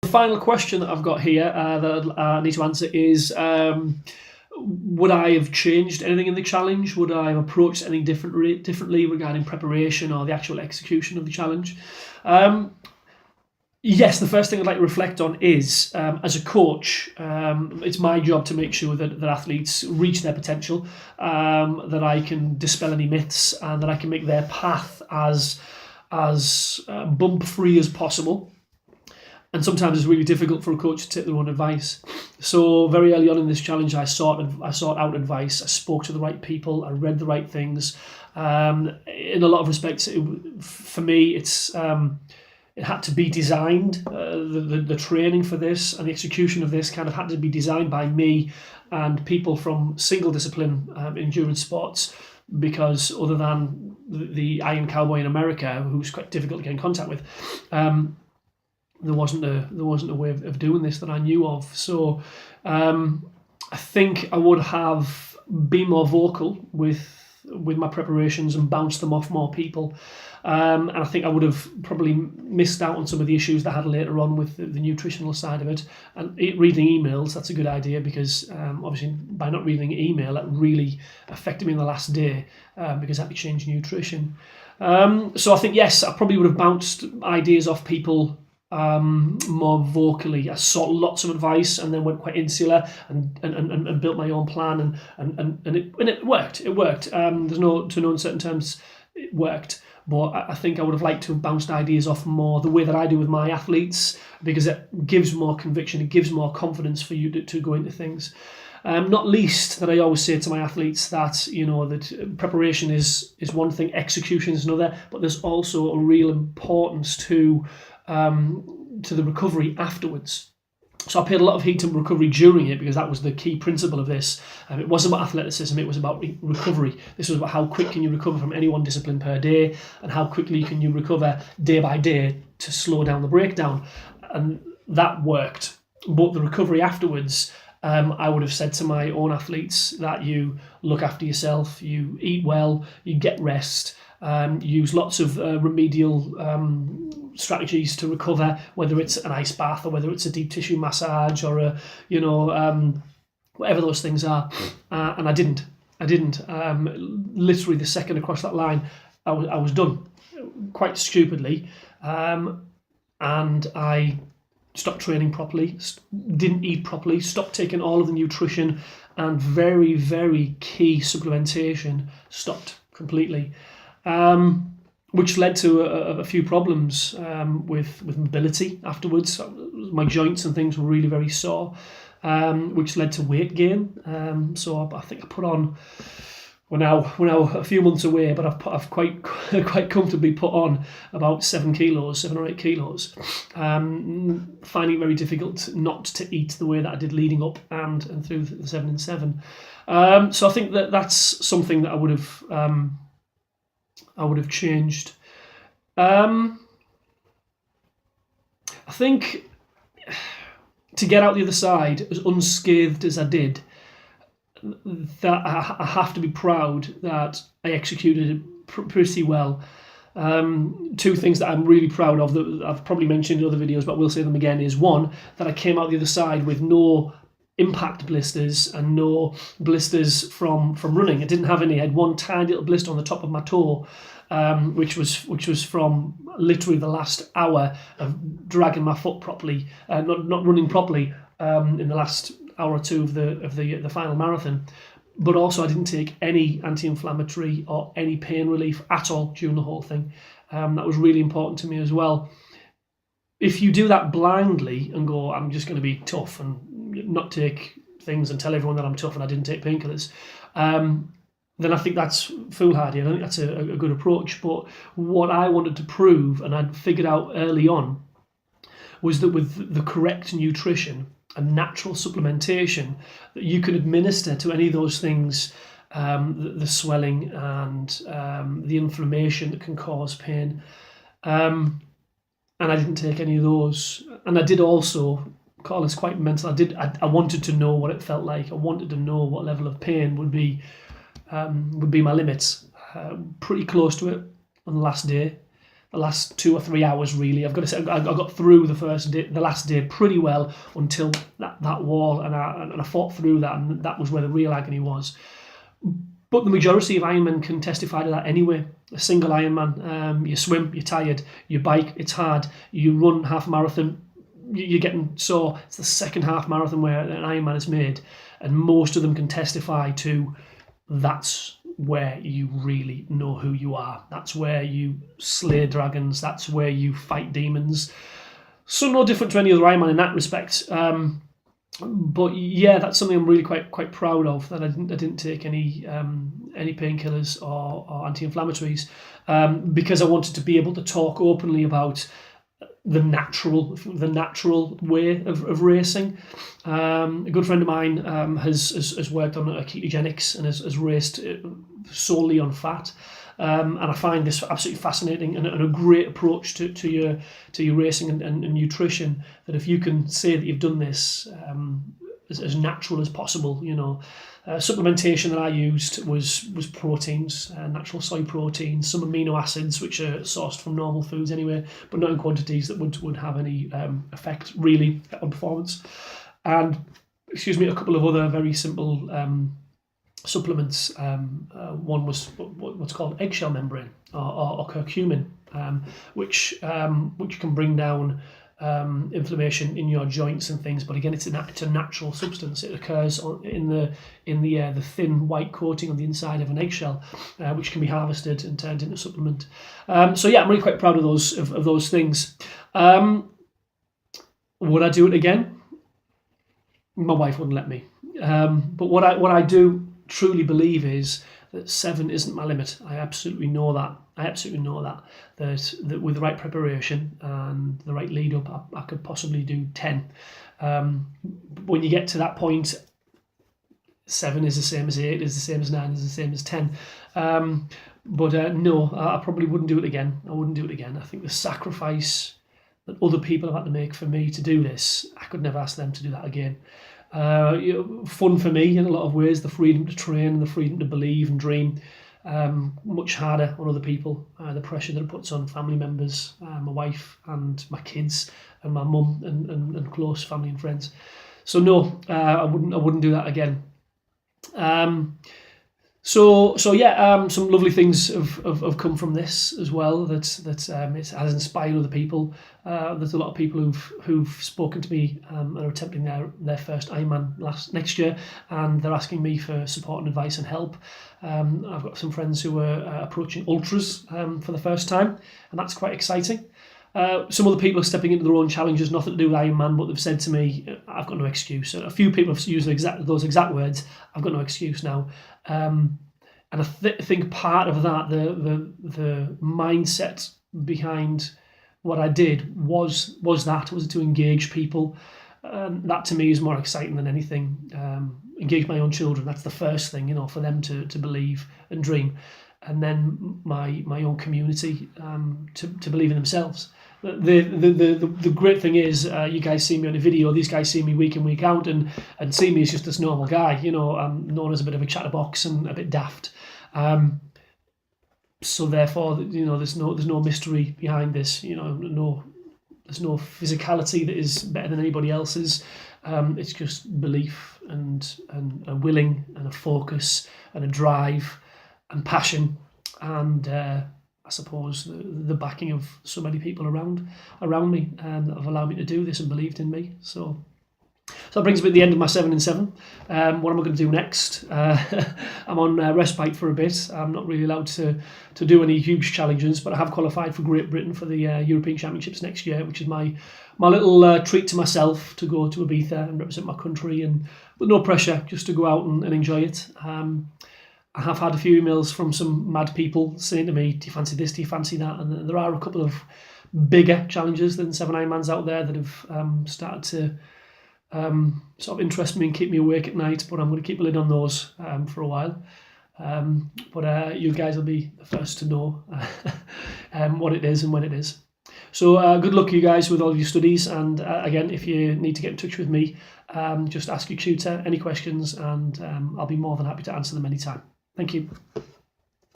The final question that I've got here that I need to answer is, would I have changed anything in the challenge? Would I have approached anything differently regarding preparation or the actual execution of the challenge? Yes, the first thing I'd like to reflect on is, as a coach, it's my job to make sure that athletes reach their potential, that I can dispel any myths, and that I can make their path as bump-free as possible. And sometimes it's really difficult for a coach to take their own advice. So very early on in this challenge, I sought out advice. I spoke to the right people. I read the right things. In a lot of respects, for me, it had to be designed. The training for this and the execution of this kind of had to be designed by me and people from single discipline endurance sports, because other than the Iron Cowboy in America, who's quite difficult to get in contact with, there wasn't a way of doing this that I knew of. So I think I would have been more vocal with my preparations and bounced them off more people. And I think I would have probably missed out on some of the issues that I had later on with the nutritional side of it. And reading emails, that's a good idea, because obviously by not reading email, that really affected me in the last day, because I had to change nutrition. So I think, yes, I probably would have bounced ideas off people more vocally. I sought lots of advice and then went quite insular and built my own plan, and it worked. It worked. There's no uncertain terms. It worked. But I think I would have liked to have bounced ideas off more the way that I do with my athletes, because it gives more conviction, it gives more confidence for you to go into things. Not least that I always say to my athletes that, that preparation is one thing, execution is another, but there's also a real importance to the recovery afterwards. So I paid a lot of heed to recovery during it, because that was the key principle of this. It wasn't about athleticism, it was about recovery. This was about how quick can you recover from any one discipline per day, and how quickly can you recover day by day to slow down the breakdown. And that worked. But the recovery afterwards, I would have said to my own athletes that you look after yourself, you eat well, you get rest, use lots of remedial strategies to recover, whether it's an ice bath or whether it's a deep tissue massage or whatever those things are. And I didn't. Literally the second across that line, I was done, quite stupidly, and I stopped training properly, didn't eat properly, stopped taking all of the nutrition, and very, very key supplementation stopped completely. Which led to a few problems with mobility afterwards. My joints and things were really very sore, which led to weight gain. So I think I put on, we're now a few months away, but I've quite comfortably put on about 7 or 8 kilos. Finding it very difficult not to eat the way that I did leading up and through the 7 and 7. So I think that's something that I would have changed. I think to get out the other side as unscathed as I did, that I have to be proud that I executed it pretty well. Two things that I'm really proud of that I've probably mentioned in other videos, but we'll say them again, is one, that I came out the other side with no impact blisters and no blisters from running. I didn't have any. I had one tiny little blister on the top of my toe, which was from literally the last hour of dragging my foot properly, not running properly in the last hour or two of the final marathon. But also I didn't take any anti-inflammatory or any pain relief at all during the whole thing. That was really important to me as well. If you do that blindly and go, I'm just going to be tough and not take things and tell everyone that I'm tough and I didn't take painkillers, then I think that's foolhardy. I don't think that's a good approach. But what I wanted to prove, and I'd figured out early on, was that with the correct nutrition and natural supplementation that you can administer to any of those things, the swelling and the inflammation that can cause pain. And I didn't take any of those. And I did also, Carl, it's quite mental. I wanted to know what it felt like. I wanted to know what level of pain would be my limits. Pretty close to it on the last day. the last 2 or 3 hours, really. I've got to say, I got through the last day pretty well until that wall, and I fought through that, and that was where the real agony was. But the majority of Ironmen can testify to that anyway. A single Ironman, you swim, you're tired, you bike, it's hard, you run half a marathon, you're getting sore. It's the second half marathon where an Ironman is made, and most of them can testify to that's where you really know who you are. That's where you slay dragons. That's where you fight demons. So no different to any other Ironman in that respect. But yeah, that's something I'm really quite proud of, that I didn't take any painkillers or anti-inflammatories, because I wanted to be able to talk openly about the natural way of racing. A good friend of mine has worked on ketogenics and has raced solely on fat. And I find this absolutely fascinating and a great approach to your racing and nutrition, that if you can say that you've done this as natural as possible, supplementation that I used was proteins, natural soy proteins, some amino acids which are sourced from normal foods anyway, but not in quantities that would have any effect really on performance. And a couple of other very simple supplements. One was what's called eggshell membrane or curcumin, which can bring down inflammation in your joints and things. But again, it's a natural substance. It occurs in the thin white coating on the inside of an eggshell, which can be harvested and turned into a supplement. So yeah, I'm really quite proud of those things. Would I do it again? My wife wouldn't let me. But what I do truly believe is that 7 isn't my limit. I absolutely know that. That with the right preparation and the right lead up, I could possibly do 10. When you get to that point, 7 is the same as 8, is the same as 9, is the same as 10. But no, I probably wouldn't do it again. I wouldn't do it again. I think the sacrifice that other people have had to make for me to do this, I could never ask them to do that again. Fun for me in a lot of ways, the freedom to train, the freedom to believe and dream. Much harder on other people, the pressure that it puts on family members, my wife and my kids and my mum and close family and friends. So no, I wouldn't do that again. So yeah, some lovely things have come from this as well. That it has inspired other people. There's a lot of people who've spoken to me and are attempting their first Ironman next year, and they're asking me for support and advice and help. I've got some friends who are approaching ultras for the first time, and that's quite exciting. Some other people are stepping into their own challenges, nothing to do with Ironman, but they've said to me, I've got no excuse. A few people have used those exact words, I've got no excuse now. And I think part of that, the mindset behind what I did was to engage people. That to me is more exciting than anything. Engage my own children, that's the first thing, for them to believe and dream. And then my own community to believe in themselves. The great thing is, you guys see me on a video, these guys see me week in, week out, and see me as just this normal guy. I'm known as a bit of a chatterbox and a bit daft. So therefore, there's no mystery behind this. There's no physicality that is better than anybody else's. It's just belief and a willing and a focus and a drive and passion and I suppose the backing of so many people around me that have allowed me to do this and believed in me. So that brings me to the end of my 7 and 7. What am I going to do next? I'm on respite for a bit. I'm not really allowed to do any huge challenges, but I have qualified for Great Britain for the European Championships next year, which is my little treat to myself, to go to Ibiza and represent my country, and with no pressure, just to go out and enjoy it. I have had a few emails from some mad people saying to me, do you fancy this, do you fancy that? And there are a couple of bigger challenges than 7 Ironmans out there that have started to sort of interest me and keep me awake at night, but I'm going to keep a lid on those for a while. But you guys will be the first to know what it is and when it is. So good luck, you guys, with all your studies. And again, if you need to get in touch with me, just ask your tutor any questions, and I'll be more than happy to answer them anytime. Thank you.